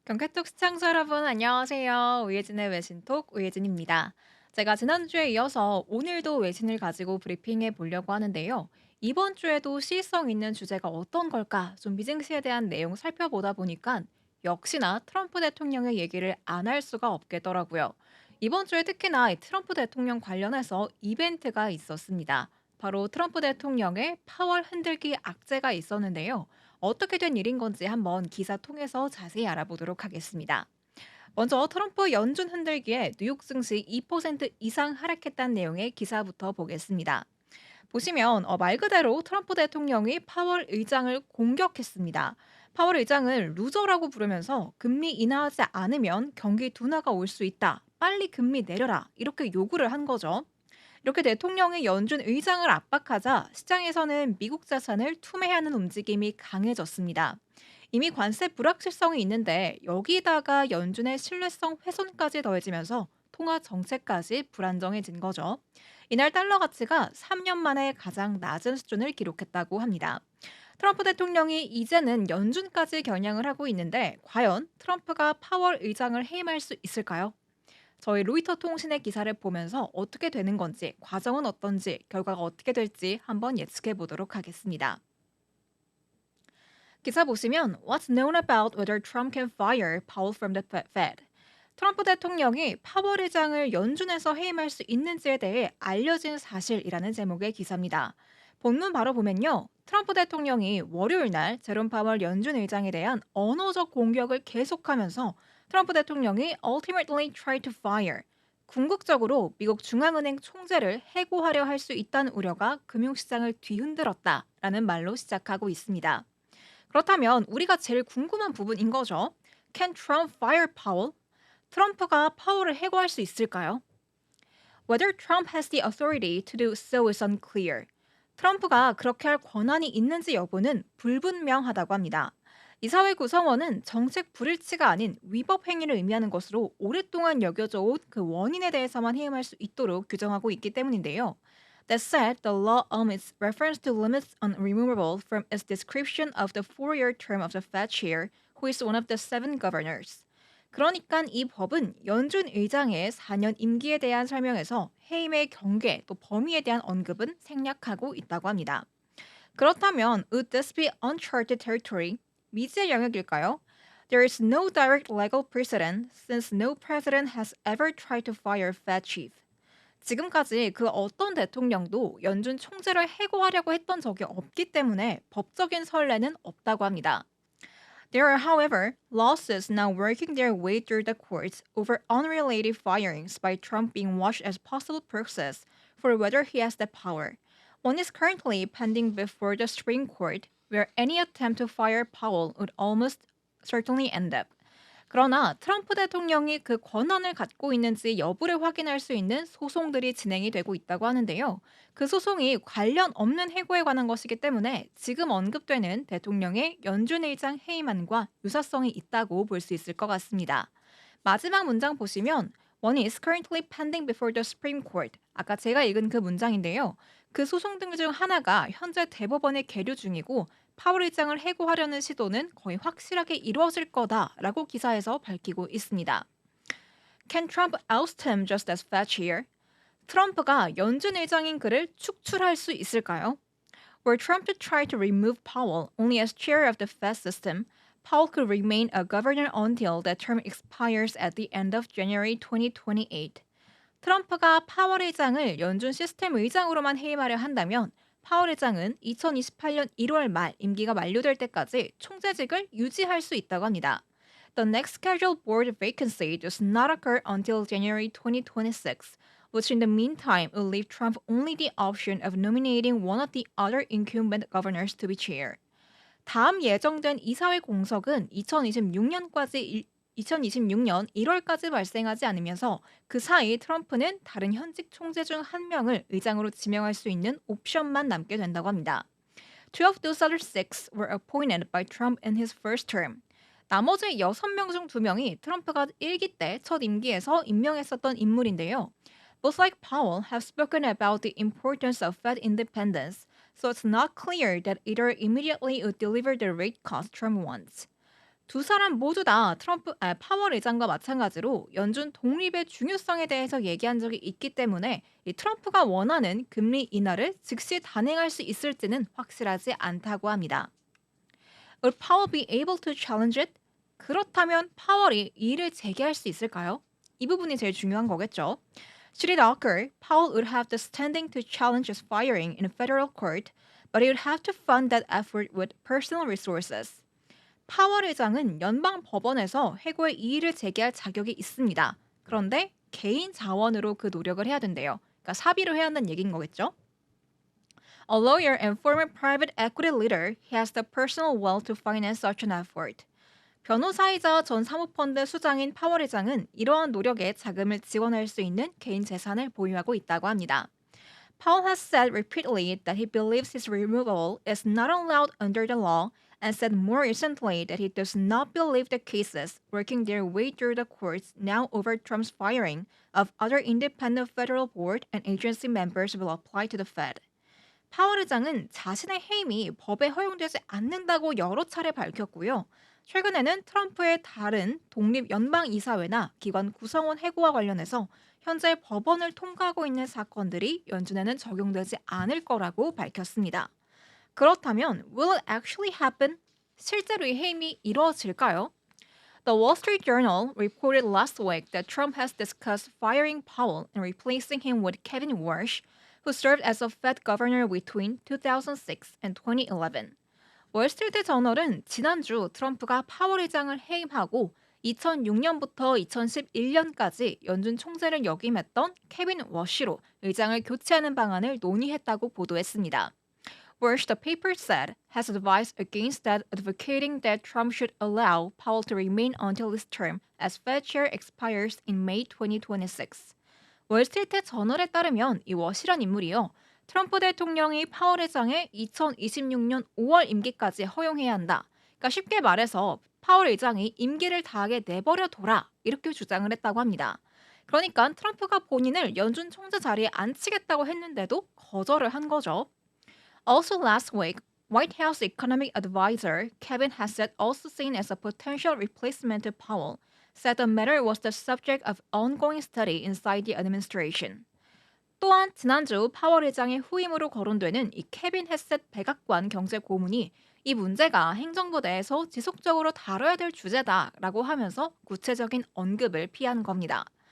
경캐톡 시청자 여러분 안녕하세요. 우예진의 외신톡 우예진입니다. 제가 지난주에 이어서 오늘도 외신을 가지고 브리핑해 보려고 하는데요. 이번 주에도 시의성 있는 주제가 어떤 걸까? 좀 비증시에 대한 내용 살펴보다 보니까 역시나 트럼프 대통령의 얘기를 안 할 수가 없겠더라고요. 이번 주에 특히나 이 트럼프 대통령 관련해서 이벤트가 있었습니다. 바로 트럼프 대통령의 파월 흔들기 악재가 있었는데요. 어떻게 된 일인 건지 한번 기사 통해서 자세히 알아보도록 하겠습니다. 먼저 트럼프 연준 흔들기에 뉴욕 증시 2% 이상 하락했다는 내용의 기사부터 보겠습니다. 보시면 말 그대로 트럼프 대통령이 파월 의장을 공격했습니다. 파월 의장을 루저라고 부르면서 금리 인하하지 않으면 경기 둔화가 올 수 있다. 빨리 금리 내려라. 이렇게 요구를 한 거죠. 이렇게 대통령이 연준 의장을 압박하자 시장에서는 미국 자산을 투매하는 움직임이 강해졌습니다. 이미 관세 불확실성이 있는데 여기다가 연준의 신뢰성 훼손까지 더해지면서 통화 정책까지 불안정해진 거죠. 이날 달러 가치가 3년 만에 가장 낮은 수준을 기록했다고 합니다. 트럼프 대통령이 이제는 연준까지 겨냥을 하고 있는데 과연 트럼프가 파월 의장을 해임할 수 있을까요? 저희 로이터 통신의 기사를 보면서 어떻게 되는 건지, 과정은 어떤지, 결과가 어떻게 될지 한번 예측해 보도록 하겠습니다. 기사 보시면 What's known about whether Trump can fire Powell from the Fed? 트럼프 대통령이 파월 의장을 연준에서 해임할 수 있는지에 대해 알려진 사실이라는 제목의 기사입니다. 본문 바로 보면요. 트럼프 대통령이 월요일 날 제롬 파월 연준 의장에 대한 언어적 공격을 계속하면서 트럼프 대통령이 ultimately try to fire 궁극적으로 미국 중앙은행 총재를 해고하려 할 수 있다는 우려가 금융시장을 뒤흔들었다라는 말로 시작하고 있습니다. 그렇다면 우리가 제일 궁금한 부분인 거죠. Can Trump fire Powell? 트럼프가 파월을 해고할 수 있을까요? Whether Trump has the authority to do so is unclear. 트럼프가 그렇게 할 권한이 있는지 여부는 불분명하다고 합니다. 이사회 구성원은 정책 불일치가 아닌 위법 행위를 의미하는 것으로 오랫동안 여겨져 온 그 원인에 대해서만 해임할 수 있도록 규정하고 있기 때문인데요. That said, the law omits reference to limits on removable from its description of the four-year term of the Fed chair, who is one of the seven governors. 그러니까 이 법은 연준 의장의 4년 임기에 대한 설명에서 해임의 경계 또 범위에 대한 언급은 생략하고 있다고 합니다. 그렇다면 would this be uncharted territory? 미지의 영역일까요? There is no direct legal precedent since no president has ever tried to fire Fed chief. 지금까지 그 어떤 대통령도 연준 총재를 해고하려고 했던 적이 없기 때문에 법적인 선례는 없다고 합니다. There are, however, lawsuits now working their way through the courts over unrelated firings by Trump being watched as possible proxies for whether he has the power. One is currently pending before the Supreme Court, where any attempt to fire Powell would almost certainly end up. 그러나 트럼프 대통령이 그 권한을 갖고 있는지 여부를 확인할 수 있는 소송들이 진행이 되고 있다고 하는데요. 그 소송이 관련 없는 해고에 관한 것이기 때문에 지금 언급되는 대통령의 연준 의장 해임안과 유사성이 있다고 볼 수 있을 것 같습니다. 마지막 문장 보시면 One is currently pending before the Supreme Court. 아까 제가 읽은 그 문장인데요. 그 소송 등 중 하나가 현재 대법원에 계류 중이고 파월 의장을 해고하려는 시도는 거의 확실하게 이루어질 거다라고 기사에서 밝히고 있습니다. Can Trump oust him just as Fed chair? 트럼프가 연준 의장인 그를 축출할 수 있을까요? Were Trump to try to remove Powell only as chair of the Fed system, Powell could remain a governor until that term expires at the end of January 2028. 트럼프가 파월 의장을 연준 시스템 의장으로만 해임하려 한다면 파월 의장은 2028년 1월 말 임기가 만료될 때까지 총재직을 유지할 수 있다고 합니다. The next scheduled board vacancy does not occur until January 2026, which in the meantime will leave Trump only the option of nominating one of the other incumbent governors to be chair. 다음 예정된 이사회 공석은 2026년 1월까지 발생하지 않으면서 그 사이 트럼프는 다른 현직 총재 중 한 명을 의장으로 지명할 수 있는 옵션만 남게 된다고 합니다. Two of those other six were appointed by Trump in his first term. 나머지 6명 중 2명이 트럼프가 1기 때 첫 임기에서 임명했었던 인물인데요. Both like Powell have spoken about the importance of Fed independence, so it's not clear that either immediately would deliver the rate cuts Trump wants. 두 사람 모두 다 파월 의장과 마찬가지로 연준 독립의 중요성에 대해서 얘기한 적이 있기 때문에 이 트럼프가 원하는 금리 인하를 즉시 단행할 수 있을지는 확실하지 않다고 합니다. Would Powell be able to challenge it? 그렇다면 파월이 이의를 제기할 수 있을까요? 이 부분이 제일 중요한 거겠죠. Should it occur, Powell would have the standing to challenge his firing in a federal court, but he would have to fund that effort with personal resources. 파월 의장은 연방 법원에서 해고의 이의를 제기할 자격이 있습니다. 그런데 개인 자원으로 그 노력을 해야 된대요. 그러니까 사비로 해야 한다는 얘기인 거겠죠. A lawyer and former private equity leader, he has the personal wealth to finance such an effort. 변호사이자 전 사모펀드 수장인 파월 회장은 이러한 노력에 자금을 지원할 수 있는 개인 재산을 보유하고 있다고 합니다. Powell has said repeatedly that he believes his removal is not allowed under the law and said more recently that he does not believe the cases working their way through the courts now over Trump's firing of other independent federal board and agency members will apply to the Fed. 파월 의장은 자신의 해임이 법에 허용되지 않는다고 여러 차례 밝혔고요. 최근에는 트럼프의 다른 독립 연방이사회나 기관 구성원 해고와 관련해서 현재 법원을 통과하고 있는 사건들이 연준에는 적용되지 않을 거라고 밝혔습니다. 그렇다면 will it actually happen? 실제로 이 해임이 이루어질까요? The Wall Street Journal reported last week that Trump has discussed firing Powell and replacing him with Kevin Warsh, who served as a Fed governor between 2006 and 2011. 월스트리트 저널은 지난주 트럼프가 파월 의장을 해임하고 2006년부터 2011년까지 연준 총재를 역임했던 케빈 워시로 의장을 교체하는 방안을 논의했다고 보도했습니다. Worse, the paper said, has advised against that, advocating that Trump should allow Powell to remain until his term as Fed chair expires in May 2026. 월스트리트 저널에 따르면 이 워시란 인물이요. 트럼프 대통령이 파월 의장의 2026년 5월 임기까지 허용해야 한다. 그러니까 쉽게 말해서 파월 의장이 임기를 다하게 내버려 둬라 이렇게 주장을 했다고 합니다. 그러니까 트럼프가 본인을 연준 총재 자리에 앉히겠다고 했는데도 거절을 한 거죠. Also last week, White House economic advisor Kevin Hassett, also seen as a potential replacement to Powell, said the matter was the subject of ongoing study inside the administration. 또한 지난주 파월 의장의 후임으로 거론되는 이 케빈 헤셋 백악관 경제고문이 이 문제가 행정부 내에서 지속적으로 다뤄야 될 주제다라고 하면서 구체적인 언급을 피한 겁니다.